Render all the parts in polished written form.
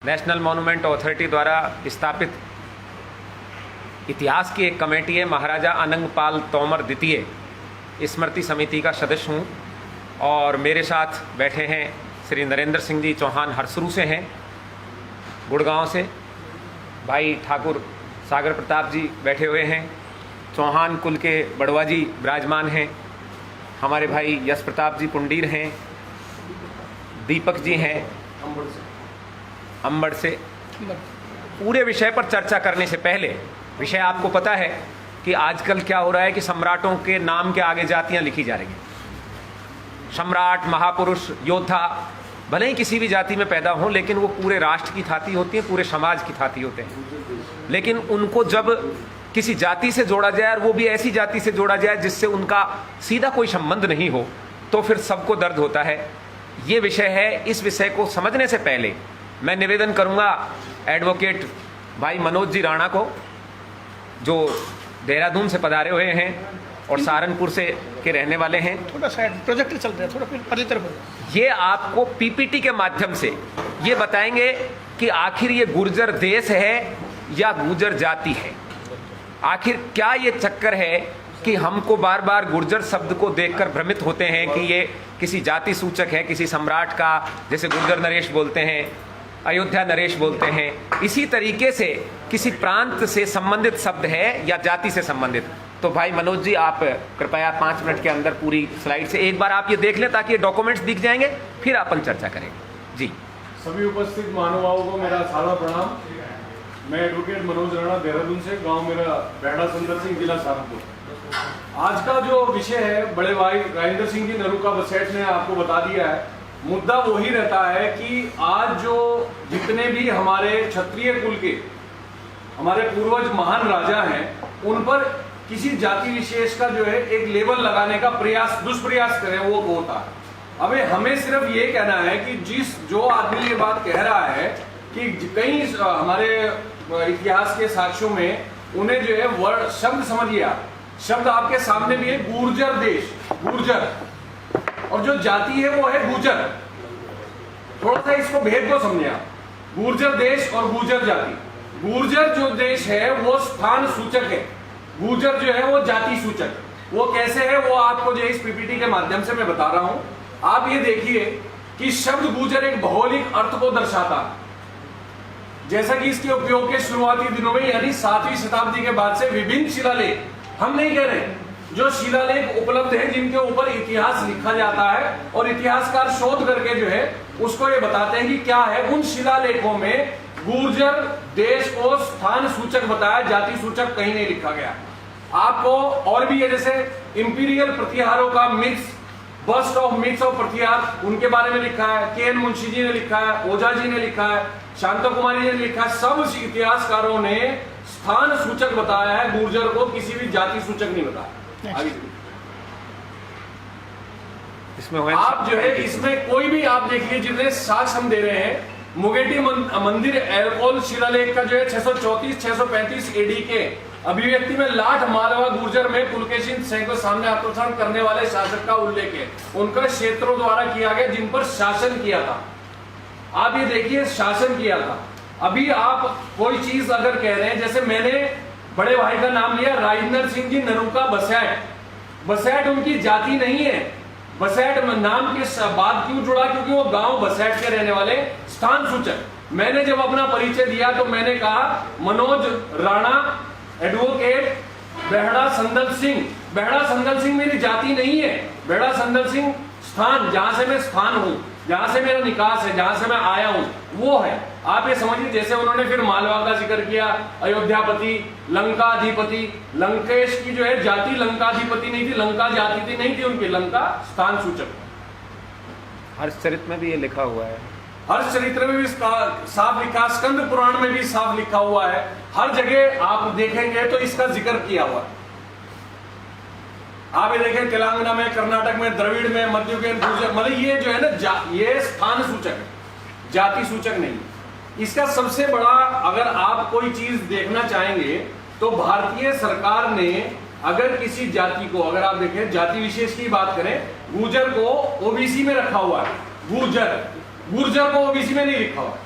National monument authority द्वारा स्थापित इतिहास की एक कमेटी है महाराजा अनंगपाल तोमर द्वितीय स्मृति समिति का सदस्य हूँ और मेरे साथ बैठे हैं श्री नरेंद्र सिंह जी चौहान हरसरू से हैं, गुड़गांव से भाई ठाकुर सागर प्रताप जी बैठे हुए हैं, चौहान कुल के बड़वा जी विराजमान हैं, हमारे भाई यश प्रताप जी पुंडीर हैं, दीपक जी हैं अंबड़ से। पूरे विषय पर चर्चा करने से पहले, विषय आपको पता है कि आजकल क्या हो रहा है कि सम्राटों के नाम के आगे जातियां लिखी जा रही हैं। सम्राट, महापुरुष, योद्धा भले ही किसी भी जाति में पैदा हों, लेकिन वो पूरे राष्ट्र की थाती होती है, पूरे समाज की थाती होते हैं। लेकिन उनको जब किसी जाति से जोड़ा जाए और वो भी ऐसी जाति से जोड़ा जाए जिससे उनका सीधा कोई संबंध नहीं हो, तो फिर सबको दर्द होता है। ये विषय है। इस विषय को समझने से पहले मैं निवेदन करूंगा एडवोकेट भाई मनोज जी राणा को, जो देहरादून से पधारे हुए हैं और सहारनपुर से के रहने वाले हैं। थोड़ा साइड प्रोजेक्टर चल रहा है, थोड़ा पहले तरफ। ये आपको पीपीटी के माध्यम से ये बताएंगे कि आखिर ये गुर्जर देश है या गुर्जर जाति है। आखिर क्या ये चक्कर है कि हमको बार बार गुर्जर शब्द को देखकर भ्रमित होते हैं कि ये किसी जाति सूचक है, किसी सम्राट का, जैसे गुर्जर नरेश बोलते हैं, अयोध्या नरेश बोलते हैं। इसी तरीके से किसी प्रांत से संबंधित शब्द है या जाति से संबंधित। तो भाई मनोज जी, आप कृपया 5 मिनट के अंदर पूरी स्लाइड से एक बार आप ये देख लें ताकि ये डॉक्यूमेंट्स दिख जाएंगे, फिर अपन चर्चा करेंगे। जी। सभी उपस्थित महानुभावों को मेरा सादर प्रणाम। मैं एडवोकेट मनोज राणा, देहरादून से, गांव मेरा बेहड़ा सुंदर सिंह, जिला सहारनपुर। आज का जो विषय है, बड़े भाई राजेंद्र सिंह जी नरूका बसेठ ने आपको बता दिया है। मुद्दा वही रहता है कि आज जो जितने भी हमारे क्षत्रिय कुल के हमारे पूर्वज महान राजा हैं, उन पर किसी जाति विशेष का जो है एक लेबल लगाने का प्रयास, दुष्प्रयास करें, वो होता है। अबे हमें सिर्फ ये कहना है कि जो आदमी ये बात कह रहा है कि कई हमारे इतिहास के साक्ष्यों में उन्हें जो है वर्ड शब्द समझिए, शब्द आपके सामने भी है, गुर्जर देश, गुर्जर, और जो जाति है वो है गुर्जर। थोड़ा सा इसको भेद को समझे आप, गुर्जर देश और गुर्जर जाति। गुर्जर जो देश है वो स्थान सूचक है, गुर्जर जो है वो जाति सूचक। वो कैसे है वो आपको जो इस पीपीटी के माध्यम से मैं बता रहा हूं। आप ये देखिए कि शब्द गुर्जर एक भौगोलिक अर्थ को दर्शाता है, जैसा कि इसके उपयोग के शुरुआती दिनों में यानी 7वीं शताब्दी के बाद से विभिन्न शिलालेख, हम नहीं कह रहे, जो शिलालेख उपलब्ध है जिनके ऊपर इतिहास लिखा जाता है और इतिहासकार शोध करके जो है उसको ये बताते हैं कि क्या है। उन शिलालेखों में गुर्जर देश को स्थान सूचक बताया, जाति सूचक कहीं नहीं लिखा गया। आपको और भी है, जैसे इंपीरियल प्रतिहारों का mix, bust of mix of Pratihar, उनके बारे में लिखा है, के.एन. मुंशी जी ने लिखा है, ओझा जी ने लिखा है, शांता कुमारी जी ने लिखा है। सब इतिहासकारों ने स्थान सूचक बताया है, गुर्जर को किसी भी जाति सूचक नहीं बताया। इसमें आप जो है इसमें कोई भी आप देखिए जितने साक्ष्य हम दे रहे हैं, मुगेटी मंदिर एल्कोल शिलालेख का जो है 634-635 एडी के अभिव्यक्ति में लाठ मालवा गुर्जर में पुलकेशिन सिंह को सामने आत्मसात करने वाले शासक का उल्लेख है, उनका क्षेत्रों द्वारा किया गया जिन पर शासन किया था। आप ये देखिए, शासन किया था। अभी आप कोई चीज अगर कह रहे हैं, जैसे मैंने बड़े भाई का नाम लिया राजेंद्र सिंह जी नरूका बसेठ, बसेठ उनकी जाति नहीं है। बसेठ नाम के बाद क्यों जुड़ा? क्योंकि वो गांव बसेठ के रहने वाले, स्थान सूचक। मैंने जब अपना परिचय दिया तो मैंने कहा मनोज राणा, एडवोकेट बेहड़ा संदल सिंह। बेहड़ा संदल सिंह मेरी जाति नहीं है, बेहड़ा संदल सिंह स्थान, जहां से मैं स्थान हूं, जहां से मेरा निकास है, जहां से मैं आया हूं, वो है। आप ये समझिए, जैसे उन्होंने फिर मालवा का जिक्र किया, अयोध्यापति, लंकाधिपति। लंकेश की जो है जाति लंकाधिपति नहीं थी, लंका जाति थी नहीं थी उनकी, लंका स्थान सूचक। हर्षचरित में भी ये लिखा हुआ है, हर्षचरित्र में भी साफ लिखा, स्कंद पुराण में भी साफ लिखा हुआ है। हर जगह आप देखेंगे तो इसका जिक्र किया हुआ है। आप ये देखें, तेलंगाना में, कर्नाटक में, द्रविड़ में, मध्ययुगीन गुर्जर, मतलब ये जो है ना, ये स्थान सूचक है, जाति सूचक नहीं। इसका सबसे बड़ा, अगर आप कोई चीज देखना चाहेंगे तो भारतीय सरकार ने अगर किसी जाति को, अगर आप देखें जाति विशेष की बात करें, गुर्जर को ओबीसी में रखा हुआ है, गुर्जर को ओबीसी में नहीं लिखा हुआ।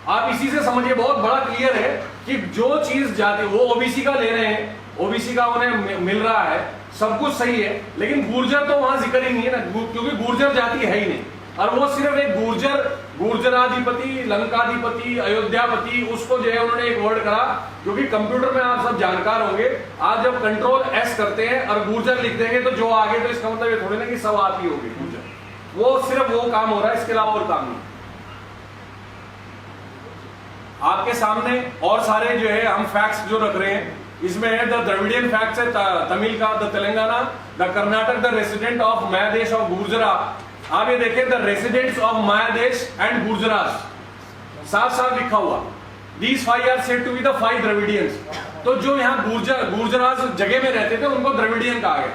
आप इसी से समझिए, बहुत बड़ा क्लियर है कि जो चीज जाती वो ओबीसी का ले रहे हैं, ओबीसी का उन्हें मिल रहा है, सब कुछ सही है, लेकिन गुर्जर तो वहां जिक्र ही नहीं है ना, क्योंकि गुर्जर जाति है ही नहीं। और वो सिर्फ एक गुर्जराधिपति, लंकाधिपति, अयोध्यापति, उसको जो है उन्होंने एक वर्ड करा, क्योंकि कंप्यूटर में आप सब जानकार होंगे, आज जब कंट्रोल एस करते हैं और गुर्जर लिख देंगे तो जो आगे, तो इसका मतलब ये थोड़ी ना कि सब आप ही होगी गुर्जर, वो सिर्फ वो काम हो रहा है, इसके अलावा और काम नहीं। आपके सामने और सारे जो है हम फैक्ट्स जो रख रहे हैं, इसमें है द द्रविडियन फैक्ट्स है तमिल का, the Telangana, the Karnataka, the resident of Mayadesh of Gurjara. आप ये देखें, the residents of Mayadesh and Gurjaras, साफ साफ लिखा हुआ, these 5 are said to be the 5 Dravidians. तो जो यहाँ गुर्जरास जगह में रहते थे उनको द्रविडियन कहा गया।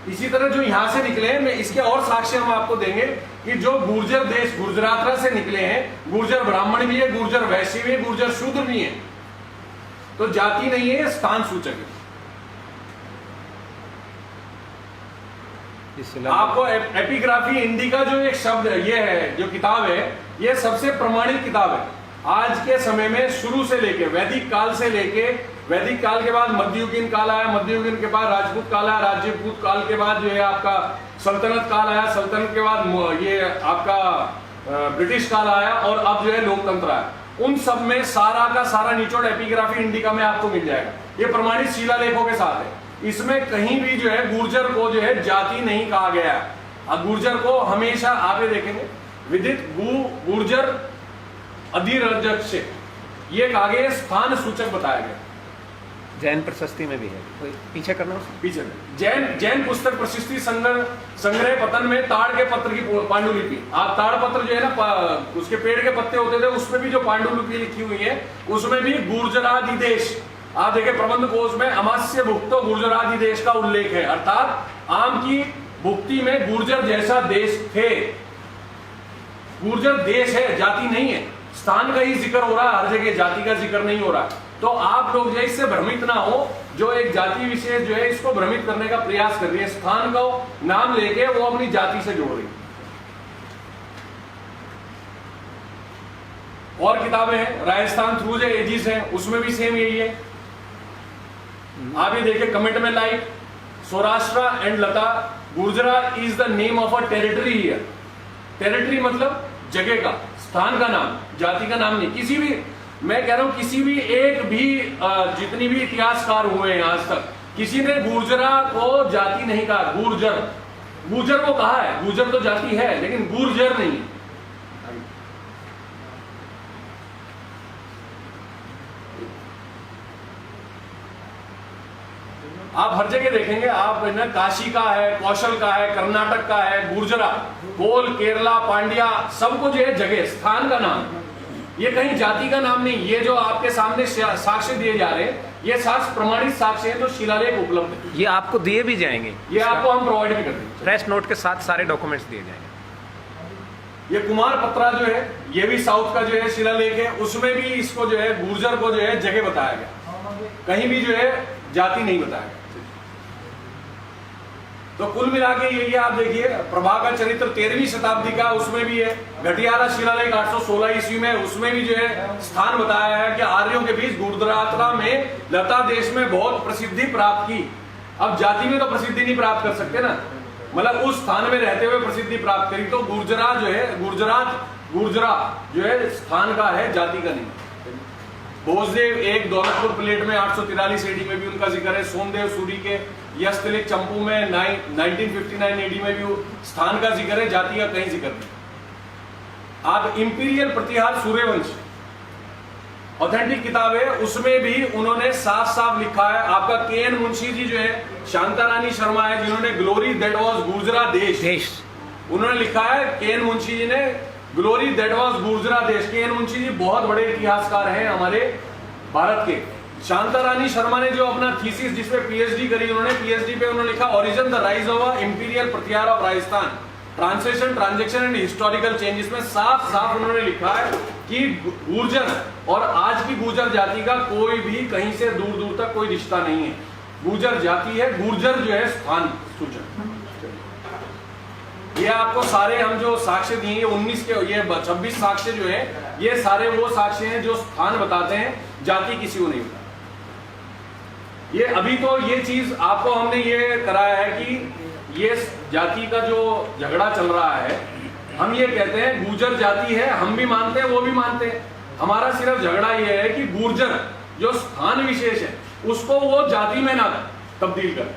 इसी तरह जो यहां से निकले हैं, मैं इसके और साक्ष्य हम आपको देंगे कि जो गुर्जर देश गुजरातरा से निकले हैं, गुर्जर ब्राह्मण भी है, गुर्जर वैश्य भी है, गुर्जर शूद्र भी है, तो जाति नहीं है, स्थान सूचक है। आपको एपिग्राफी इंडिका जो एक शब्द ये है, जो किताब है, ये सबसे प्रमाणिक किताब है आज के समय में। शुरू से लेके वैदिक काल से लेके, वैदिक काल के बाद मध्ययुगीन काल आया, मध्ययुगीन के बाद राजपूत काल आया, राजपूत काल के बाद जो है आपका सल्तनत काल आया, सल्तनत के बाद ये आपका ब्रिटिश काल आया, और अब जो है लोकतंत्र आया। उन सब में सारा का सारा निचोड़ एपिग्राफी इंडिका में आपको मिल जाएगा। ये प्रमाणित शिलालेखों के साथ है। इसमें कहीं भी जो है गुर्जर को जो है जाति नहीं कहा गया है। अब गुर्जर को हमेशा आप ये देखेंगे, विदित गुर्जर अधिराज्य, ये आगे स्थान सूचक बताया गया। जैन प्रशस्ति में भी है, कोई पीछे करना, पीछे जैन पुस्तक प्रशस्ति संग्रह पतन में ताड़ के पत्र की पांडुलिपि, आप ताड़ पत्र जो है ना, उसके पेड़ के पत्ते होते थे, उसमें भी जो पांडुलिपि लिखी हुई है, उसमें भी गुर्जराधिदेश, आप देखें प्रबंध कोश में अमास्य भुक्तो गुर्जराधिदेश का उल्लेख है, अर्थात आम की भुक्ति में गुर्जर जैसा देश थे। गुर्जर देश है, जाति नहीं है। स्थान का ही जिक्र हो रहा है, हर जगह जाति का जिक्र नहीं हो रहा। तो आप लोग जो इससे भ्रमित ना हो, जो एक जाति विशेष जो है इसको भ्रमित करने का प्रयास कर रही है, स्थान का नाम लेके वो अपनी जाति से जोड़ रही है। और किताबें हैं, राजस्थान थ्रू जो एजिस है, उसमें भी सेम यही है। आप ये देखिए कमेंट में like Saurashtra and Lata, Gurjara is the name of a territory here. Territory मतलब जगह का, स्थान का नाम, जाति का नाम नहीं। किसी भी, मैं कह रहा हूं, किसी भी एक भी जितनी भी इतिहासकार हुए हैं आज तक, किसी ने गुर्जरा को जाति नहीं कहा। गुर्जर को कहा है, गुर्जर तो जाति है, लेकिन गुर्जर नहीं। आप हर जगह देखेंगे, आप ना काशी का है, कौशल का है, कर्नाटक का है, गुर्जरा, कोल, केरला, पांड्या, सबको जो है जगह, स्थान का नाम, ये कहीं जाति का नाम नहीं। ये जो आपके सामने साक्ष्य दिए जा रहे हैं, ये साक्ष्य प्रमाणित साक्ष्य है, जो शिलालेख उपलब्ध है। ये आपको दिए भी जाएंगे, ये आपको हम प्रोवाइड भी कर देंगे, प्रेस नोट के साथ सारे डॉक्यूमेंट्स दिए जाएंगे। ये कुमार पत्रा जो है, ये भी साउथ का जो है शिलालेख है, उसमें भी इसको जो है गुर्जर को जो है जगह बताया गया, कहीं भी जो है जाति नहीं बताया गया। तो कुल मिला के ये आप देखिए, प्रभा का चरित्र 13वीं शताब्दी का, उसमें भी है। घटियाला शिलालेख 816 ईस्वी में, उसमें भी जो है स्थान बताया है कि आर्यों के बीच गुर्जरातरा में लता देश में बहुत प्रसिद्धि प्राप्त की। अब जाति में तो प्रसिद्धि नहीं प्राप्त कर सकते ना, मतलब उस स्थान में रहते हुए प्रसिद्धि प्राप्त करी। तो गुर्जरा जो है, गुर्जरा जो है स्थान का है, जाति का नहीं। भोजदेव एक दौलतपुर प्लेट में 843 एडी में भी उनका जिक्र है। सोमदेव सूरी के यस्तलिक चंपू में 1959 एडी में भी स्थान का जिक्र है, जाति का कहीं जिक्र नहीं। आप इंपीरियल प्रतिहार सूर्यवंश ऑथेंटिक किताब है, उसमें भी उन्होंने साफ साफ लिखा है। आपका के.एन. मुंशी जी जो है, शांता रानी शर्मा है जिन्होंने ग्लोरी दैट वाज गुर्जरा देश, उन्होंने लिखा है, के.एन. मुंशी जी ने ग्लोरी दैट वाज गुर्जरा देश। के.एन. मुंशी जी बहुत बड़े इतिहासकार हैं हमारे भारत के। शांता रानी शर्मा ने जो अपना थीसिस जिसमें पीएचडी करी, उन्होंने पीएचडी पे उन्होंने लिखा origin the rise of imperial Pratihara of Rajasthan, translation, transaction and historical changes में साफ साफ उन्होंने लिखा है कि गुर्जर और आज की गुर्जर जाति का कोई भी कहीं से दूर दूर तक कोई रिश्ता नहीं है। गुर्जर जाति है, गुर्जर जो है स्थान सूचक। ये आपको सारे हम जो साक्ष्य दिए, 19 के ये 26 साक्ष्य जो है, ये सारे वो साक्ष्य हैं जो स्थान बताते हैं, जाति किसी को नहीं बताते। ये अभी तो ये चीज आपको हमने ये कराया है कि ये जाति का जो झगड़ा चल रहा है, हम ये कहते हैं गुर्जर जाति है, हम भी मानते हैं, वो भी मानते हैं। हमारा सिर्फ झगड़ा ये है कि गुर्जर जो स्थान विशेष है उसको वो जाति में ना तब्दील कर।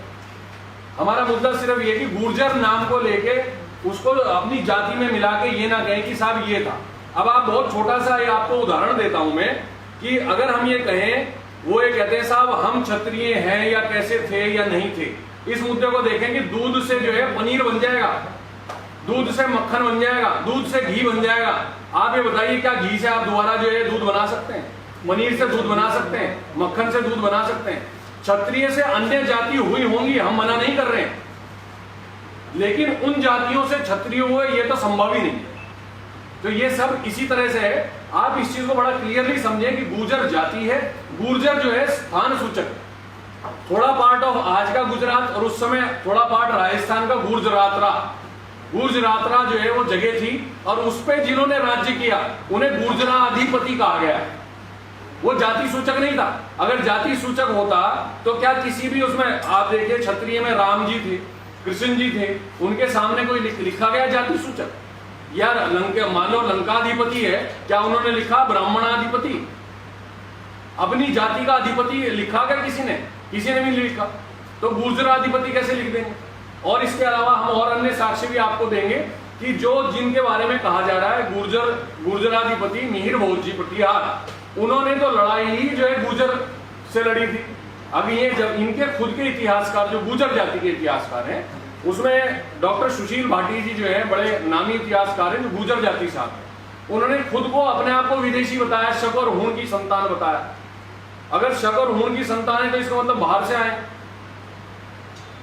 हमारा मुद्दा सिर्फ ये कि गुर्जर नाम को लेके उसको अपनी जाति में मिला के ये ना कहें कि साहब ये था। अब आप बहुत छोटा सा ये आपको उदाहरण देता हूं मैं कि अगर हम ये कहें, वो ये कहते हैं साहब हम क्षत्रिय हैं या कैसे थे या नहीं थे, इस मुद्दे को देखें कि दूध से जो है पनीर बन जाएगा, दूध से मक्खन बन जाएगा, दूध से घी बन जाएगा। आप ये बताइए क्या घी से आप दोबारा जो है दूध बना सकते हैं? पनीर से दूध बना सकते हैं, मक्खन से दूध बना सकते हैं। क्षत्रिय से अन्य जाति हुई होंगी, हम मना नहीं कर रहे हैं, लेकिन उन जातियों से क्षत्रिय हुए ये तो संभव ही नहीं है। तो ये सब इसी तरह से है। आप इस चीज को बड़ा क्लियरली समझें कि गुर्जर जाति है, गुर्जर जो है स्थान सूचक। थोड़ा पार्ट ऑफ आज का गुजरात और उस समय थोड़ा पार्ट राजस्थान का गुर्जरात्रा, गुर्जरात्रा जो है वो जगह थी और उस पर जिन्होंने राज्य किया उन्हें गुर्जराधिपति कहा गया है। वो जाति सूचक नहीं था। अगर जाति सूचक होता तो क्या किसी भी उसमें आप देखिए क्षत्रिय में राम जी थे, कृष्ण जी थे, उनके सामने कोई लिखा गया जाति सूचक? या मान लो लंकाधिपति है, क्या उन्होंने लिखा ब्राह्मणाधिपति? अपनी जाति का अधिपति लिखा क्या किसी ने? किसी ने भी नहीं लिखा। तो गुर्जराधिपति कैसे लिख देंगे? और इसके अलावा हम और अन्य साक्ष्य भी आपको देंगे कि जो जिनके बारे में कहा जा रहा है गुर्जराधिपति मिहिर भोज जी प्रतिहार, उन्होंने तो लड़ाई ही जो है गुर्जर से लड़ी थी। अब ये जब इनके खुद के इतिहासकार जो गुर्जर जाति के इतिहासकार हैं, उसमें डॉक्टर सुशील भाटी जी जो है बड़े नामी इतिहासकार हैं जो गुर्जर जाति से आते हैं, उन्होंने खुद को अपने आप को विदेशी बताया, शक और हूण की संतान बताया। अगर शक और हूण की संतान है तो इसका मतलब बाहर से आए।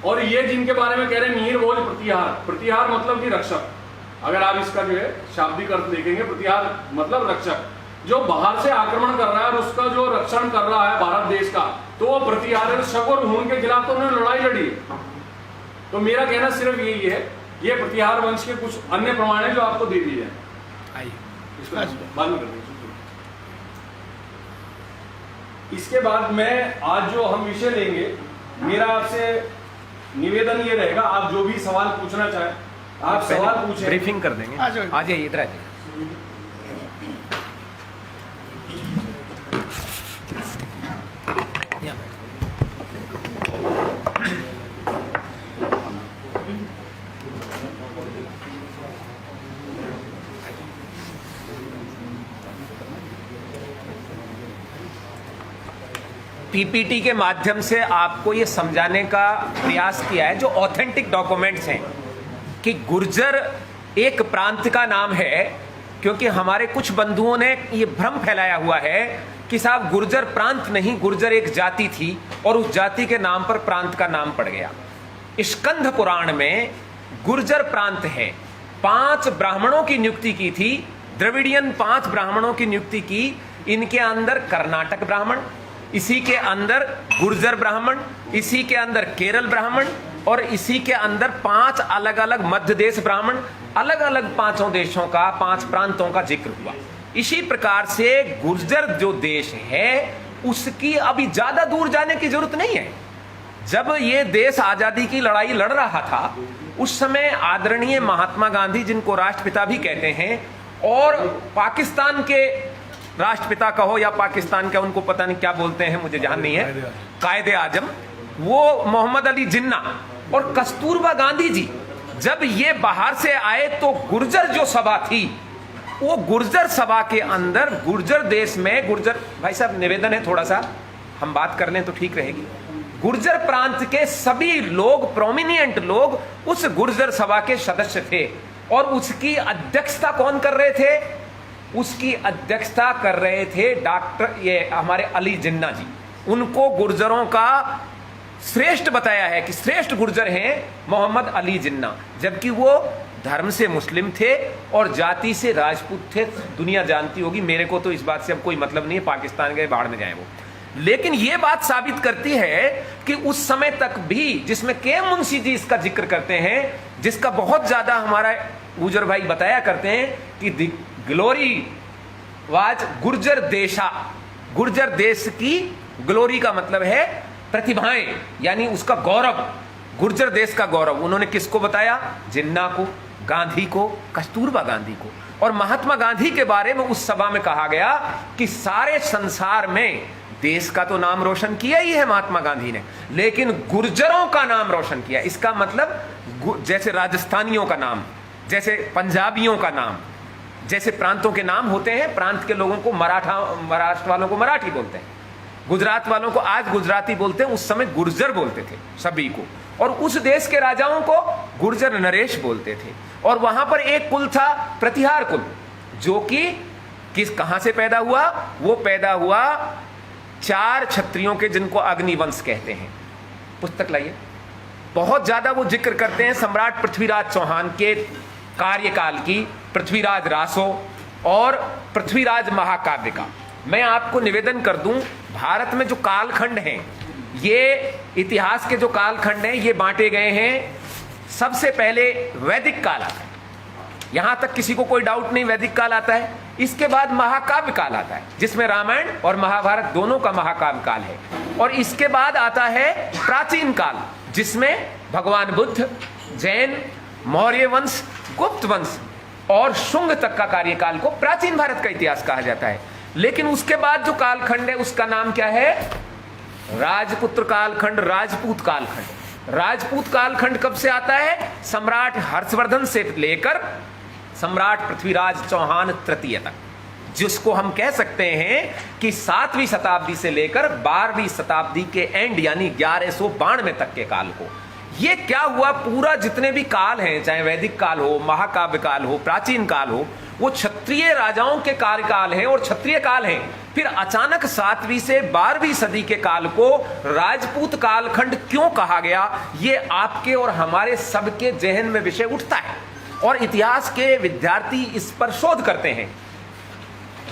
और ये जिनके बारे में कह रहे हैं मिहिर भोज प्रतिहार, प्रतिहार मतलब कि रक्षक। अगर आप इसका जो है शाब्दिक अर्थ देखेंगे, प्रतिहार मतलब रक्षक, जो बाहर से आक्रमण कर रहा है और उसका जो रक्षण कर रहा है भारत देश का, तो वो प्रतिहार। शक और हूण के खिलाफ तो उन्होंने लड़ाई लड़ी है। तो मेरा कहना सिर्फ यही है, ये प्रतिहार वंश के कुछ अन्य प्रमाण है जो आपको दे दिए हैं। इसको बाद में कर देंगे। इसके बाद मैं आज जो हम विषय लेंगे, मेरा आपसे निवेदन ये रहेगा, आप जो भी सवाल पूछना चाहें आप सवाल पूछें, ब्रीफिंग कर देंगे। आ जाइए, इधर आ जाइए। पीपीटी के माध्यम से आपको ये समझाने का प्रयास किया है जो ऑथेंटिक डॉक्यूमेंट्स हैं कि गुर्जर एक प्रांत का नाम है, क्योंकि हमारे कुछ बंधुओं ने ये भ्रम फैलाया हुआ है कि साहब गुर्जर प्रांत नहीं, गुर्जर एक जाति थी और उस जाति के नाम पर प्रांत का नाम पड़ गया। स्कंध पुराण में गुर्जर प्रांत है। 5 ब्राह्मणों की नियुक्ति की थी, द्रविडियन 5 ब्राह्मणों की नियुक्ति की। इनके अंदर कर्नाटक ब्राह्मण, इसी के अंदर गुर्जर ब्राह्मण, इसी के अंदर केरल ब्राह्मण और इसी के अंदर 5 अलग अलग मध्य देश ब्राह्मण, अलग अलग 5 देशों का 5 प्रांतों का जिक्र हुआ। इसी प्रकार से गुर्जर जो देश है उसकी अभी ज्यादा दूर जाने की जरूरत नहीं है। जब ये देश आजादी की लड़ाई लड़ रहा था उस समय आदरणीय महात्मा गांधी, जिनको राष्ट्रपिता भी कहते हैं, और पाकिस्तान के राष्ट्रपिता कहो या पाकिस्तान का उनको पता नहीं क्या बोलते हैं, मुझे ध्यान नहीं है, कायदे आजम, वो मोहम्मद अली जिन्ना और कस्तूरबा गांधी जी जब ये बाहर से आए तो गुर्जर जो सभा थी, वो गुर्जर सभा के अंदर गुर्जर देश में, गुर्जर भाई साहब निवेदन है थोड़ा सा हम बात कर लें तो ठीक रहेगी, गुर्जर प्रांत के सभी लोग, प्रोमिनिएंट लोग उस गुर्जर सभा के सदस्य थे। और उसकी अध्यक्षता कौन कर रहे थे? उसकी अध्यक्षता कर रहे थे डॉक्टर ये हमारे अली जिन्ना जी। उनको गुर्जरों का श्रेष्ठ बताया है कि श्रेष्ठ गुर्जर हैं मोहम्मद अली जिन्ना, जबकि वो धर्म से मुस्लिम थे और जाति से राजपूत थे। दुनिया जानती होगी, मेरे को तो इस बात से अब कोई मतलब नहीं है, पाकिस्तान गए बाहर में जाए वो। लेकिन ये बात साबित करती है कि उस समय तक भी, जिसमें के मुंशी जी इसका जिक्र करते हैं, जिसका बहुत ज्यादा हमारा गुजर भाई बताया करते हैं कि द ग्लोरी वाज गुर्जर देशा। गुर्जर देश की ग्लोरी का मतलब है प्रतिभाएं, यानी उसका गौरव, गुर्जर देश का गौरव। उन्होंने किसको बताया? जिन्ना को, गांधी को, कस्तूरबा गांधी को। और महात्मा गांधी के बारे में उस सभा में कहा गया कि सारे संसार में देश का तो नाम रोशन किया ही है महात्मा गांधी ने, लेकिन गुर्जरों का नाम रोशन किया। इसका मतलब जैसे राजस्थानियों का नाम, जैसे पंजाबियों का नाम, जैसे प्रांतों के नाम होते हैं, प्रांत के लोगों को महाराष्ट्र वालों को मराठी बोलते हैं, गुजरात वालों को आज गुजराती बोलते हैं, उस समय गुर्जर बोलते थे सभी को। और उस देश के राजाओं को गुर्जर नरेश बोलते थे। और वहां पर एक कुल था प्रतिहार कुल, जो कि कहां से पैदा हुआ? वो पैदा हुआ 4 क्षत्रियों के, जिनको अग्निवंश कहते हैं। पुस्तक लाइए। बहुत ज्यादा वो जिक्र करते हैं सम्राट पृथ्वीराज चौहान के कार्यकाल की, पृथ्वीराज रासो और पृथ्वीराज महाकाव्य का। मैं आपको निवेदन कर दूं, भारत में जो कालखंड हैं, ये इतिहास के जो कालखंड हैं, ये बांटे गए हैं। सबसे पहले वैदिक काल आता है, यहां तक किसी को कोई डाउट नहीं, वैदिक काल आता है। इसके बाद महाकाव्य काल आता है, जिसमें रामायण और महाभारत दोनों का महाकाव्य काल है। और इसके बाद आता है प्राचीन काल, जिसमें भगवान बुद्ध, जैन, मौर्य वंश, गुप्त वंश और शुंग तक का कार्यकाल को प्राचीन भारत का इतिहास कहा जाता है। लेकिन उसके बाद जो कालखंड है उसका नाम क्या है? राजपुत्र कालखंड, राजपूत कालखंड। राजपूत कालखंड कब से आता है? सम्राट हर्षवर्धन से लेकर सम्राट पृथ्वीराज चौहान तृतीय तक, जिसको हम कह सकते हैं कि 7वीं शताब्दी से लेकर 12वीं शताब्दी के एंड यानी 1192 तक के काल को। ये क्या हुआ? पूरा जितने भी काल हैं, चाहे वैदिक काल हो, महाकाव्य काल हो, प्राचीन काल हो, वो क्षत्रिय राजाओं के कार्यकाल हैं और क्षत्रिय काल हैं। फिर अचानक 7वीं से 12वीं सदी के काल को राजपूत कालखंड क्यों कहा गया? ये आपके और हमारे सबके जहन में विषय उठता है और इतिहास के विद्यार्थी इस पर शोध करते हैं।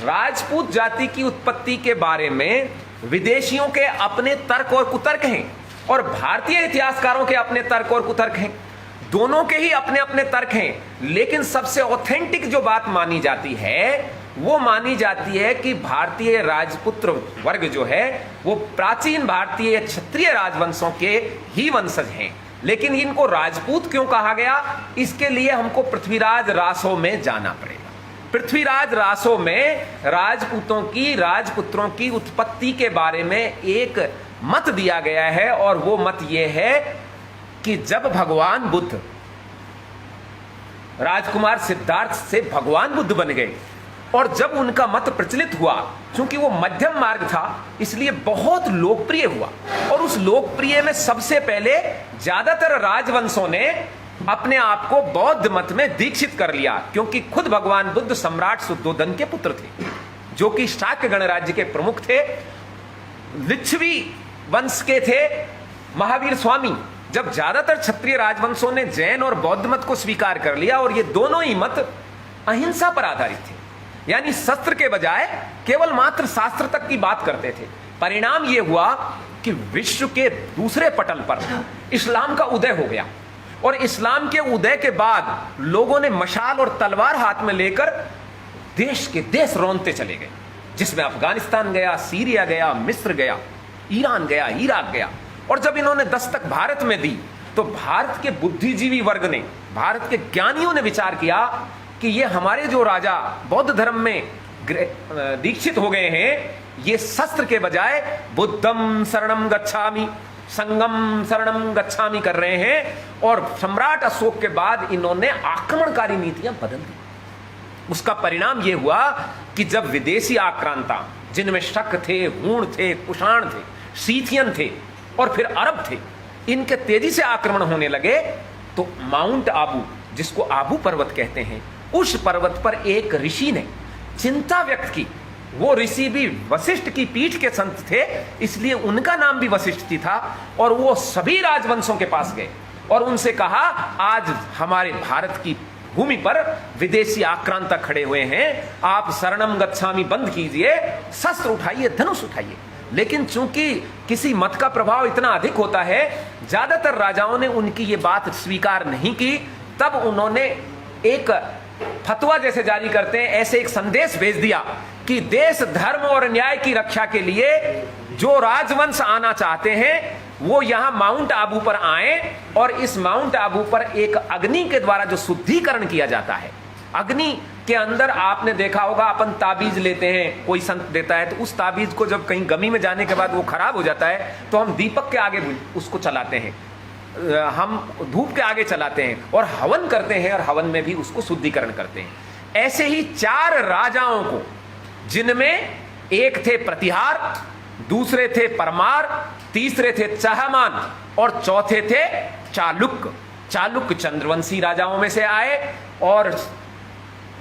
राजपूत जाति की उत्पत्ति के बारे में विदेशियों के अपने तर्क और कुतर्क हैं और भारतीय इतिहासकारों के अपने तर्क और कुतर्क हैं। दोनों के ही अपने अपने तर्क हैं, लेकिन सबसे ऑथेंटिक जो बात मानी जाती है वो मानी जाती है कि भारतीय राजपुत्र वर्ग जो है वो प्राचीन भारतीय क्षत्रिय राजवंशों के ही वंशज हैं। लेकिन इनको राजपूत क्यों कहा गया? इसके लिए हमको पृथ्वीराज रासो में जाना पड़ेगा। पृथ्वीराज रासो में राजपुत्रों की उत्पत्ति के बारे में एक मत दिया गया है और वो मत ये है कि जब भगवान बुद्ध राजकुमार सिद्धार्थ से भगवान बुद्ध बन गए और जब उनका मत प्रचलित हुआ, क्योंकि वो मध्यम मार्ग था इसलिए बहुत लोकप्रिय हुआ। और उस लोकप्रिय में सबसे पहले ज्यादातर राजवंशों ने अपने आप को बौद्ध मत में दीक्षित कर लिया, क्योंकि खुद भगवान बुद्ध सम्राट शुद्धोधन के पुत्र थे, जो कि शाक्य गणराज्य के प्रमुख थे। लिच्छवी वंश के थे महावीर स्वामी। जब ज्यादातर क्षत्रिय राजवंशों ने जैन और बौद्ध मत को स्वीकार कर लिया और ये दोनों ही मत अहिंसा पर आधारित थे, यानी शस्त्र के बजाय केवल मात्र शास्त्र तक की बात करते थे, परिणाम यह हुआ कि विश्व के दूसरे पटल पर इस्लाम का उदय हो गया। और इस्लाम के उदय के बाद लोगों ने मशाल और तलवार हाथ में लेकर देश के देश रौंदते चले गए, जिसमें अफगानिस्तान गया, सीरिया गया, मिस्र गया, ईरान गया, इराक गया। और जब इन्होंने दस्तक भारत में दी तो भारत के बुद्धिजीवी वर्ग ने, भारत के ज्ञानियों ने विचार किया कि ये हमारे जो राजा बौद्ध धर्म में दीक्षित हो गए हैं, ये शस्त्र के बजाय बुद्धम शरणम गच्छामि, संगम शरणम गच्छामि कर रहे हैं। और सम्राट अशोक के बाद इन्होंने आक्रमणकारी नीतियां बदल दी। उसका परिणाम यह हुआ कि जब विदेशी आक्रांता, जिनमें शक थे, हूण थे, कुषाण थे, सीथियन थे और फिर अरब थे, इनके तेजी से आक्रमण होने लगे, तो माउंट आबू, जिसको आबू पर्वत कहते हैं, उस पर्वत पर एक ऋषि ने चिंता व्यक्त की। वो ऋषि भी वशिष्ठ की पीठ के संत थे, इसलिए उनका नाम भी वशिष्ठ ही था। और वो सभी राजवंशों के पास गए और उनसे कहा, आज हमारे भारत की भूमि पर विदेशी आक्रांता खड़े हुए हैं, आप शरणम गच्छामि बंद कीजिए, शस्त्र उठाइए, धनुष उठाइए। लेकिन चूंकि किसी मत का प्रभाव इतना अधिक होता है, ज्यादातर राजाओं ने उनकी ये बात स्वीकार नहीं की, तब उन्होंने एक फतवा जैसे जारी करते हैं, ऐसे एक संदेश भेज दिया कि देश धर्म और न्याय की रक्षा के लिए जो राजवंश आना चाहते हैं वो यहां माउंट आबू पर आए, और इस माउंट आबू पर एक अग्नि के द्वारा जो शुद्धिकरण किया जाता है, अग्नि के अंदर आपने देखा होगा अपन ताबीज लेते हैं, कोई संत देता है, तो उस ताबीज को जब कहीं गमी में जाने के बाद वो खराब हो जाता है तो हम दीपक के आगे उसको चलाते हैं, हम धूप के आगे चलाते हैं और हवन करते हैं, और हवन में भी उसको शुद्धिकरण करते हैं। ऐसे ही 4 राजाओं को, जिनमें एक थे प्रतिहार, दूसरे थे परमार, तीसरे थे चहमान और चौथे थे चालुक्य। चालुक्य चंद्रवंशी राजाओं में से आए और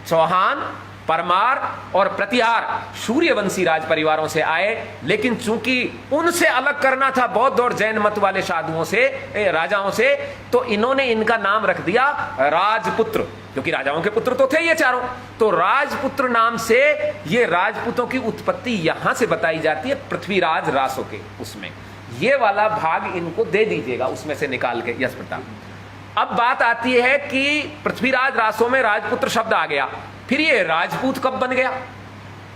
चौहान, परमार और प्रतिहार सूर्यवंशी राज परिवारों से आए। लेकिन चूंकि उनसे अलग करना था बौद्ध और जैन मत वाले साधुओं से, राजाओं से, तो इन्होंने इनका नाम रख दिया राजपुत्र, क्योंकि राजाओं के पुत्र तो थे ये चारों। तो राजपुत्र नाम से ये राजपूतों की उत्पत्ति यहां से बताई जाती है, पृथ्वीराज रासों के उसमें। ये वाला भाग इनको दे दीजिएगा उसमें से निकाल के, यश प्रताप। अब बात आती है कि पृथ्वीराज रासों में राजपुत्र शब्द आ गया, फिर ये राजपूत कब बन गया?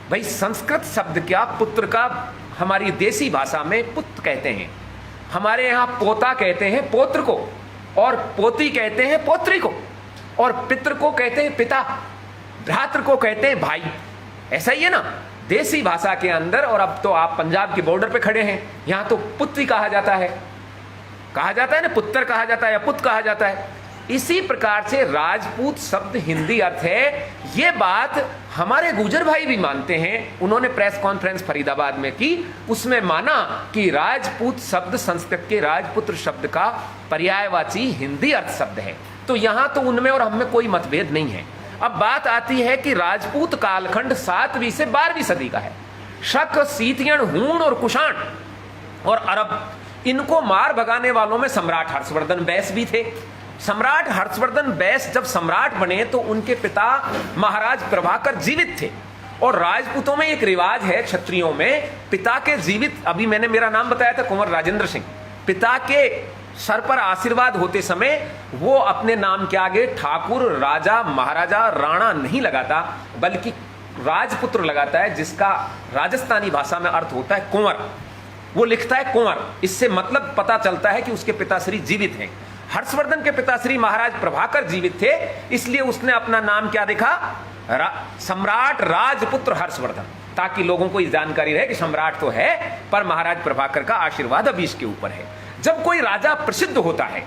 भाई संस्कृत शब्द क्या, पुत्र का हमारी देसी भाषा में पुत्र कहते हैं, हमारे यहां पोता कहते हैं पोत्र को, और पोती कहते हैं पोत्री को, और पितृ को कहते हैं पिता, भ्रातृ को कहते हैं भाई। ऐसा ही है ना देसी भाषा के अंदर। और अब तो आप पंजाब के बॉर्डर पे खड़े हैं, यहां तो पुत्री कहा जाता है ना, पुत्र कहा जाता है या पुत्र कहा जाता है। इसी प्रकार से राजपूत शब्द हिंदी अर्थ है। ये बात हमारे गुजर भाई भी मानते हैं, उन्होंने प्रेस कॉन्फ्रेंस फरीदाबाद में की, उसमें माना कि राजपूत शब्द संस्कृत के राजपुत्र शब्द का पर्यायवाची हिंदी अर्थ शब्द है। तो यहां तो उनमें और हमें कोई मतभेद नहीं है। अब बात आती है कि राजपूत कालखंड 7वीं से 12वीं सदी का है। शक, सीतियन, हूण और कुषाण और अरब, इनको मार भगाने वालों में सम्राट हर्षवर्धन बैस भी थे। सम्राट हर्षवर्धन बैस जब सम्राट बने तो उनके पिता महाराज प्रभाकर जीवित थे। और राजपूतों में एक रिवाज है, क्षत्रियों में, पिता के जीवित, अभी मैंने मेरा नाम बताया था कुंवर राजेंद्र सिंह, पिता के सर पर आशीर्वाद होते समय वो अपने नाम के आगे ठाकुर, राजा, महाराजा, राणा नहीं लगाता, बल्कि राजपुत्र लगाता है, जिसका राजस्थानी भाषा में अर्थ होता है कुंवर। वो लिखता है कुंवर, इससे मतलब पता चलता है कि उसके पिताश्री जीवित हैं। हर्षवर्धन के पिताश्री महाराज प्रभाकर जीवित थे, इसलिए उसने अपना नाम क्या देखा, सम्राट राजपुत्र हर्षवर्धन, ताकि लोगों को ये जानकारी रहे कि सम्राट तो है पर महाराज प्रभाकर का आशीर्वाद अभी इसके ऊपर है। जब कोई राजा प्रसिद्ध होता है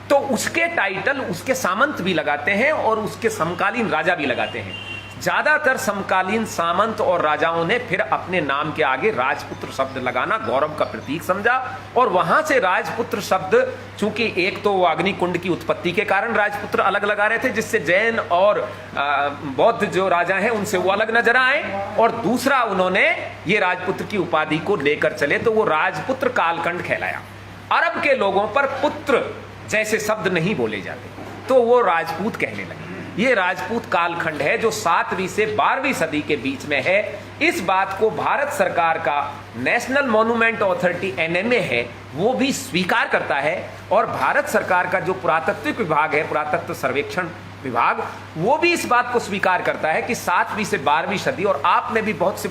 तो उसके टाइटल उसके सामंत भी लगाते हैं और उसके समकालीन राजा भी लगाते हैं। ज्यादातर समकालीन सामंत और राजाओं ने फिर अपने नाम के आगे राजपुत्र शब्द लगाना गौरव का प्रतीक समझा, और वहां से राजपुत्र शब्द, चूंकि एक तो अग्निकुंड की उत्पत्ति के कारण राजपुत्र अलग लगा रहे थे, जिससे जैन और बौद्ध जो राजा हैं उनसे वो अलग नजर आए, और दूसरा उन्होंने ये राजपुत्र की उपाधि को लेकर चले तो वो राजपुत्र कालखंड कहलाया। अरब के लोगों पर पुत्र जैसे शब्द नहीं बोले जाते तो वो राजपूत कहने लगे। ये राजपूत कालखंड है जो 7वीं से 12वीं सदी के बीच में है। इस बात को भारत सरकार का नेशनल मॉन्यूमेंट अथॉरिटी NMA है वो भी स्वीकार करता है, और भारत सरकार का जो पुरातत्विक विभाग है, पुरातत्व सर्वेक्षण विभाग, वो भी इस बात को स्वीकार करता है कि 7वीं से 12वीं सदी, और आपने भी बहुत से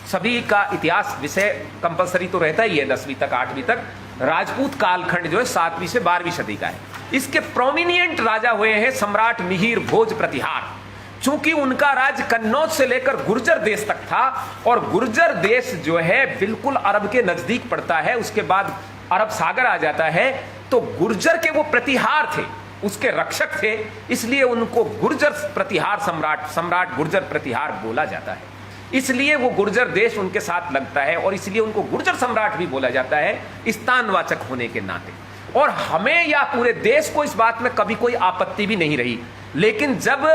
सभी का इतिहास विषय कंपलसरी तो रहता ही है 10वीं तक 8वीं तक, राजपूत कालखंड जो है 7वीं से 12वीं सदी का है। इसके प्रोमिनिएंट राजा हुए हैं सम्राट मिहिर भोज प्रतिहार। चूंकि उनका राज कन्नौज से लेकर गुर्जर देश तक था, और गुर्जर देश जो है बिल्कुल अरब के नजदीक पड़ता है, उसके बाद अरब सागर आ जाता है, तो गुर्जर के वो प्रतिहार थे, उसके रक्षक थे, इसलिए उनको गुर्जर प्रतिहार सम्राट गुर्जर प्रतिहार बोला जाता है। इसलिए वो गुर्जर देश उनके साथ लगता है, और इसलिए उनको गुर्जर सम्राट भी बोला जाता है स्थानवाचक होने के नाते। और हमें या पूरे देश को इस बात में कभी कोई आपत्ति भी नहीं रही, लेकिन जब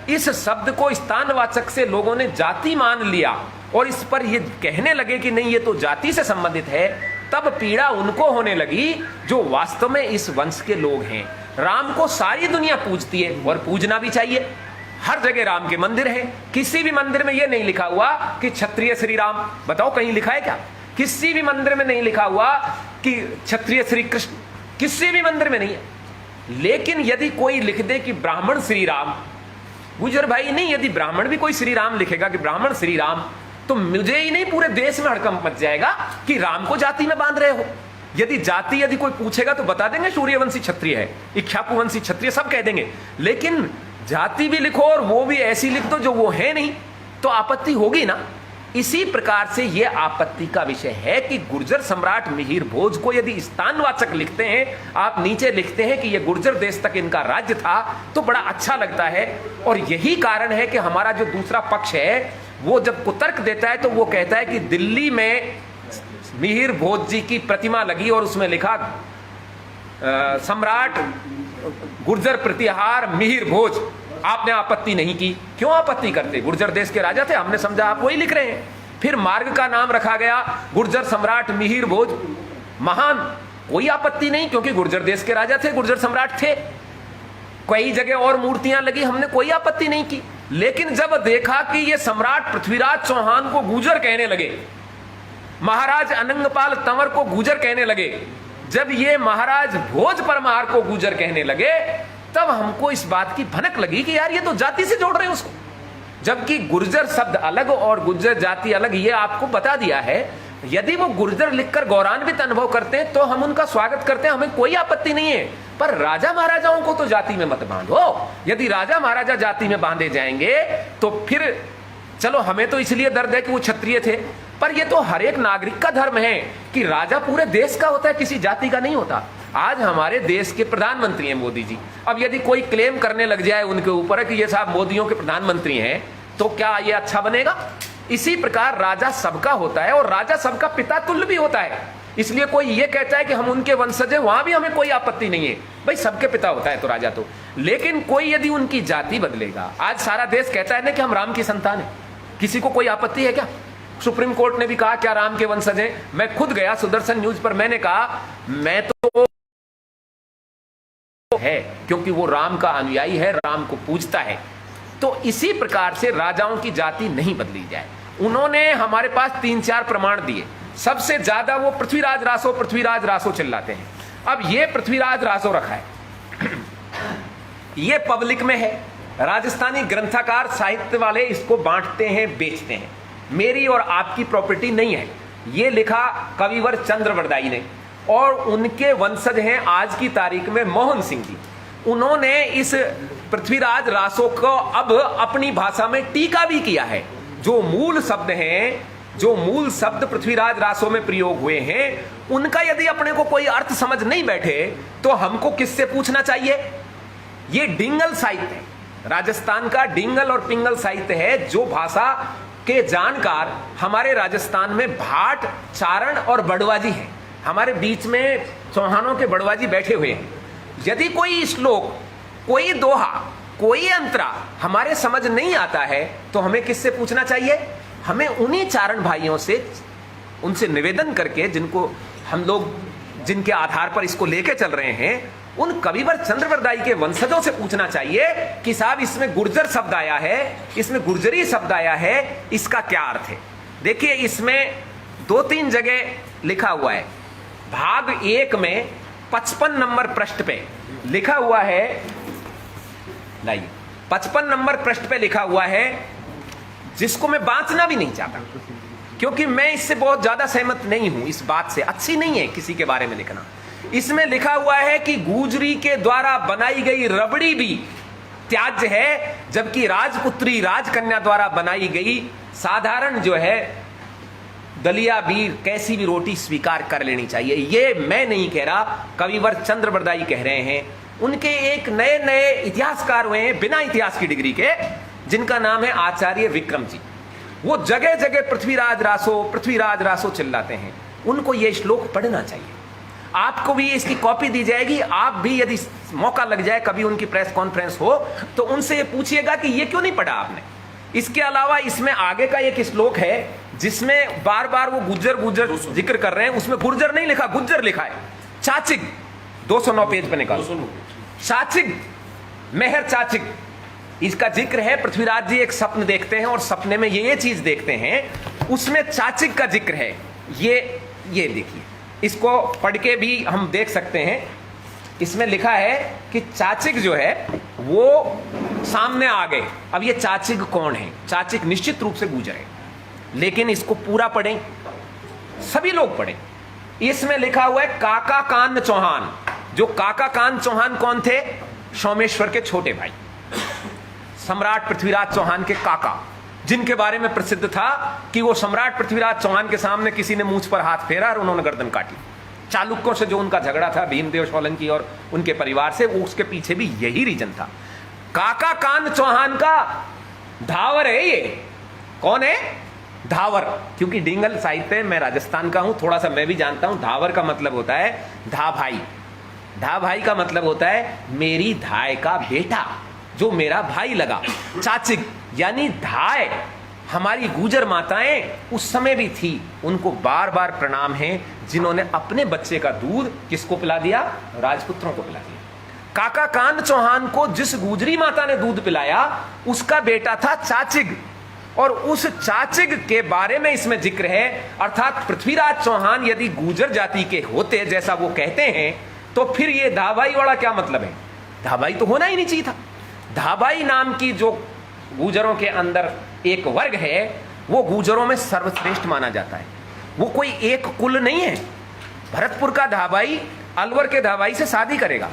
इस शब्द को स्थानवाचक से लोगों ने जाति मान लिया और इस पर ये कहने लगे कि नहीं ये तो जाति से संबंधित है, तब पीड़ा उनको होने लगी जो वास्तव में इस वंश के लोग हैं। राम को सारी दुनिया पूजती है और पूजना भी चाहिए। हर जगह राम के मंदिर हैं, किसी भी मंदिर में यह नहीं लिखा हुआ कि क्षत्रिय श्री राम, बताओ कहीं लिखा है क्या? किसी भी मंदिर में नहीं लिखा हुआ कि क्षत्रिय श्री कृष्ण, किसी भी मंदिर में नहीं है। लेकिन यदि कोई लिख दे कि ब्राह्मण श्री राम, गुजर भाई नहीं, यदि ब्राह्मण भी कोई श्री राम लिखेगा कि ब्राह्मण श्री राम, तो मुझे ही नहीं पूरे देश में हड़कंप मच जाएगा कि राम को जाति में बांध रहे हो। यदि जाति यदि कोई पूछेगा तो बता देंगे सूर्यवंशी क्षत्रिय है, इक्ष्वाकुवंशी क्षत्रिय, सब कह देंगे। लेकिन जाति भी लिखो और वो भी ऐसी लिख दो जो वो है नहीं, तो आपत्ति होगी ना। इसी प्रकार से ये आपत्ति का विषय है कि गुर्जर सम्राट मिहिर भोज को यदि स्थानवाचक लिखते हैं, आप नीचे लिखते हैं कि ये गुर्जर देश तक इनका राज्य था, तो बड़ा अच्छा लगता है। और यही कारण है कि हमारा जो दूसरा पक्ष है वो जब कुतर्क देता है तो वो कहता है कि दिल्ली में मिहिर भोज जी की प्रतिमा लगी और उसमें लिखा सम्राट गुर्जर प्रतिहार मिहिर भोज, आपने आपत्ति नहीं की। क्यों आपत्ति करते? गुर्जर देश के राजा थे, हमने समझा आप वही लिख रहे हैं। फिर मार्ग का नाम रखा गया गुर्जर सम्राट मिहिर भोज महान, कोई आपत्ति नहीं, क्योंकि गुर्जर देश के राजा थे, गुर्जर सम्राट थे। कई जगह और मूर्तियां लगी, हमने कोई आपत्ति नहीं की। लेकिन जब देखा कि ये सम्राट पृथ्वीराज चौहान को गुर्जर कहने लगे, महाराज अनंगपाल तंवर को गुर्जर कहने लगे, जब ये महाराज भोज परमार को गुर्जर कहने लगे, तब हमको इस बात की भनक लगी कि यार ये तो जाति से जोड़ रहे हैं उसको, जबकि गुर्जर शब्द अलग और गुर्जर जाति अलग, ये आपको बता दिया है। यदि वो गुर्जर लिखकर गौरवान्वित अनुभव करते हैं तो हम उनका स्वागत करते हैं, हमें कोई आपत्ति नहीं है। पर राजा महाराजाओं को तो जाति में मत बांधो। यदि राजा महाराजा जाति में बांधे जाएंगे तो फिर चलो, हमें तो इसलिए दर्द है कि वो क्षत्रिय थे, पर ये तो हर एक नागरिक का धर्म है कि राजा पूरे देश का होता है, किसी जाति का नहीं होता। आज हमारे देश के प्रधानमंत्री हैं मोदी जी, अब यदि कोई क्लेम करने लग जाए उनके ऊपर कि ये साहब मोदियों के प्रधानमंत्री हैं, तो क्या ये अच्छा बनेगा? इसी प्रकार राजा सबका होता है और राजा सबका पिता तुल्य भी होता है। इसलिए कोई ये कहता है कि हम उनके वंशज हैं, वहां भी हमें कोई आपत्ति नहीं है, भाई सबके पिता होता है तो राजा तो। लेकिन कोई यदि उनकी जाति बदलेगा, आज सारा देश कहता है ना कि हम राम की संतान है, किसी को कोई आपत्ति है क्या? सुप्रीम कोर्ट ने भी कहा क्या राम के वंशज हैं? मैं खुद गया सुदर्शन न्यूज पर, मैंने कहा मैं तो है, क्योंकि वो राम का अनुयायी है, राम को पूजता है। तो इसी प्रकार से राजाओं की जाति नहीं बदली जाए। उन्होंने हमारे पास 3-4 प्रमाण दिए, सबसे ज्यादा वो पृथ्वीराज रासो चिल्लाते हैं। अब ये पृथ्वीराज रासो रखा है ये पब्लिक में है, राजस्थानी ग्रंथकार साहित्य वाले इसको बांटते हैं, बेचते हैं, मेरी और आपकी प्रॉपर्टी नहीं है। ये लिखा कविवर चंद्रवरदाई ने और उनके वंशज हैं आज की तारीख में मोहन सिंह जी। उन्होंने इस पृथ्वीराज रासो को अब अपनी भाषा में टीका भी किया है। जो मूल शब्द हैं, जो मूल शब्द पृथ्वीराज रासो में प्रयोग हुए हैं, उनका यदि अपने को कोई अर्थ समझ नहीं बैठे तो हमको किससे पूछना चाहिए? ये डिंगल साहित्य है, राजस्थान का डिंगल और पिंगल साहित्य है। जो भाषा के जानकार हमारे राजस्थान में भाट, चारण और बड़वाजी हैं। हमारे बीच में चौहानों के बड़वाजी बैठे हुए हैं। यदि कोई श्लोक, कोई दोहा, कोई अंतरा हमारे समझ नहीं आता है तो हमें किससे पूछना चाहिए? हमें उन्हीं चारण भाइयों से, उनसे निवेदन करके, जिनको हम लोग जिनके आधार पर इसको लेके चल रहे हैं, उन कविवर चंद्रवरदाई के वंशजों से पूछना चाहिए कि साहब इसमें गुर्जर शब्द आया है, इसमें गुर्जरी शब्द आया है, इसका क्या अर्थ है? देखिए इसमें 2-3 जगह लिखा हुआ है। भाग 1 में 55 नंबर पृष्ठ पे लिखा हुआ है, लाइए 55 नंबर पृष्ठ पे लिखा हुआ है, जिसको मैं बांचना भी नहीं चाहता क्योंकि मैं इससे बहुत ज्यादा सहमत नहीं हूं। इस बात से अच्छी नहीं है किसी के बारे में लिखना। इसमें लिखा हुआ है कि गुजरी के द्वारा बनाई गई रबड़ी भी त्याज्य है, जबकि राजपुत्री राजकन्या द्वारा बनाई गई साधारण जो है दलिया भी, कैसी भी रोटी स्वीकार कर लेनी चाहिए। ये मैं नहीं कह रहा, कविवर चंद्रवरदाई कह रहे हैं। उनके एक नए नए इतिहासकार हुए हैं बिना इतिहास की डिग्री के, जिनका नाम है आचार्य विक्रम जी। वो जगह जगह पृथ्वीराज रासो चिल्लाते हैं। उनको ये श्लोक पढ़ना चाहिए। आपको भी इसकी कॉपी दी जाएगी। आप भी यदि मौका लग जाए, कभी उनकी प्रेस कॉन्फ्रेंस हो, तो उनसे ये पूछिएगा कि ये क्यों नहीं पढ़ा आपने। इसके अलावा इसमें आगे का एक श्लोक है जिसमें बार बार वो गुर्जर जिक्र कर रहे हैं। उसमें गुर्जर नहीं लिखा, गुज्जर लिखा है। चाचिक 209 पेज पे निकालो। चाचिक, मेहर चाचिक, इसका जिक्र है। पृथ्वीराज जी एक स्वप्न देखते हैं और सपने में ये चीज देखते हैं, उसमें चाचिक का जिक्र है। ये देखिए, इसको पढ़ के भी हम देख सकते हैं। इसमें लिखा है कि चाचिक जो है वो सामने आ गए। अब ये चाचिक कौन है? चाचिक निश्चित रूप से गुजर है, लेकिन इसको पूरा पढ़ें, सभी लोग पढ़ें। इसमें लिखा हुआ है काका कान चौहान। जो काका कान चौहान कौन थे? सोमेश्वर के छोटे भाई, सम्राट पृथ्वीराज चौहान के काका, जिनके बारे में प्रसिद्ध था कि वो सम्राट पृथ्वीराज चौहान के सामने किसी ने मूंछ पर हाथ फेरा और उन्होंने गर्दन काटी। चालुक्यों से जो उनका झगड़ा था भीमदेव सोलंकी और उनके परिवार से, वो उसके पीछे भी यही रीजन था। काका कान चौहान का धावर है ये। कौन है? धावर। क्योंकि डिंगल साहित्य, मैं राजस्थान का हूं, थोड़ा सा मैं भी जानता हूं। धावर का मतलब होता है धा भाई। धा भाई का मतलब होता है मेरी धाय का बेटा, जो मेरा भाई लगा। चाचिक यानी धाय। हमारी गुजर माताएं उस समय भी थी, उनको बार बार प्रणाम है, जिन्होंने अपने बच्चे का दूध किसको पिला दिया? राजपुत्रों को पिला दिया। काका कान चौहान को जिस गुजरी माता ने दूध पिलाया उसका बेटा था चाचिक, और उस चाचिक के बारे में इसमें जिक्र है। अर्थात पृथ्वीराज चौहान यदि गुजर जाति के होते, जैसा वो कहते हैं, तो फिर ये धाबाई वाला क्या मतलब है? धाबाई तो होना ही नहीं चाहिए था। धाबाई नाम की जो गुजरों के अंदर एक वर्ग है, वो गुजरों में सर्वश्रेष्ठ माना जाता है। वो कोई एक कुल नहीं है। भरतपुर का धाबाई अलवर के धाबाई से शादी करेगा,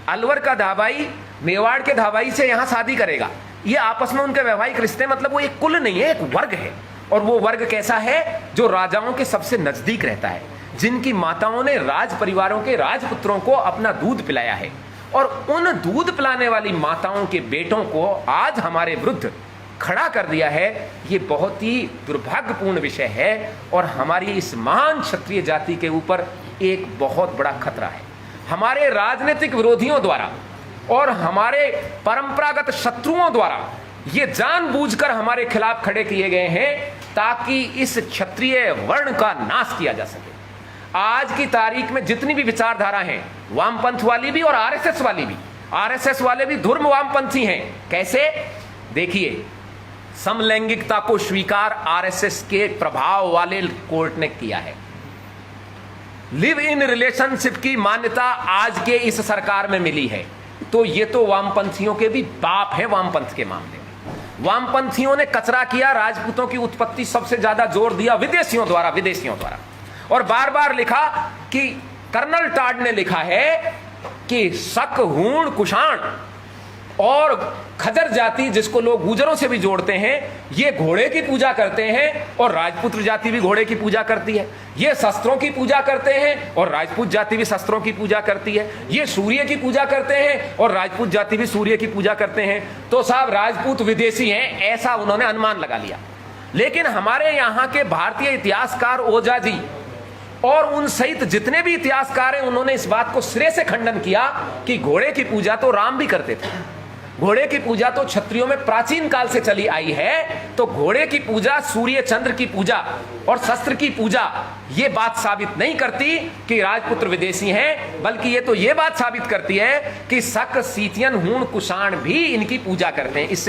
अलवर का धाबाई मेवाड़ के धाबाई से यहां शादी करेगा। ये आपस में उनके वैवाहिक रिश्ते, मतलब वो एक कुल नहीं है, एक वर्ग है। और वो वर्ग कैसा है? जो राजाओं के सबसे नजदीक रहता है, जिनकी माताओं ने राज परिवारों के राजपुत्रों को अपना दूध पिलाया है। और उन दूध पिलाने वाली माताओं के बेटों को आज हमारे विरुद्ध खड़ा कर दिया है। ये बहुत ही दुर्भाग्यपूर्ण विषय है और हमारी इस महान क्षत्रिय जाति के ऊपर एक बहुत बड़ा खतरा है। हमारे राजनीतिक विरोधियों द्वारा और हमारे परंपरागत शत्रुओं द्वारा ये जानबूझकर हमारे खिलाफ खड़े किए गए हैं, ताकि इस क्षत्रिय वर्ण का नाश किया जा सके। आज की तारीख में जितनी भी विचारधारा हैं, वामपंथ वाली भी और आरएसएस वाली भी, आरएसएस वाले भी धर्म वामपंथी हैं। कैसे? देखिए, समलैंगिकता को स्वीकार आरएसएस के प्रभाव वाले कोर्ट ने किया है। लिव इन रिलेशनशिप की मान्यता आज के इस सरकार में मिली है। तो ये तो वामपंथियों के भी बाप है। वामपंथ के मामले में वामपंथियों ने कचरा किया, राजपूतों की उत्पत्ति सबसे ज्यादा जोर दिया विदेशियों द्वारा। और बार बार लिखा कि कर्नल टाड ने लिखा है कि शक, हूण, कुषाण और खजर जाति, जिसको लोग गुजरों से भी जोड़ते हैं, ये घोड़े की पूजा करते हैं और राजपुत्र जाति भी घोड़े की पूजा करती है। ये शस्त्रों की पूजा करते हैं और राजपूत जाति भी शस्त्रों की पूजा करती है। ये सूर्य की पूजा करते हैं और राजपूत जाति भी सूर्य की पूजा करते हैं। तो साहब राजपूत विदेशी हैं, ऐसा उन्होंने अनुमान लगा लिया। लेकिन हमारे यहाँ के भारतीय इतिहासकार ओझा जी और उन सहित जितने भी इतिहासकार हैं, उन्होंने इस बात को सिरे से खंडन किया कि घोड़े की पूजा तो राम भी करते थे, घोड़े की पूजा तो क्षत्रियों में प्राचीन काल से चली आई है। तो घोड़े की पूजा, सूर्य चंद्र की पूजा और शस्त्र की पूजा ये बात साबित नहीं करती कि राजपुत्र विदेशी हैं, बल्कि ये तो ये बात साबित करती है कि शक, सीतियन, हूण, कुषाण भी इनकी पूजा करते हैं। इससे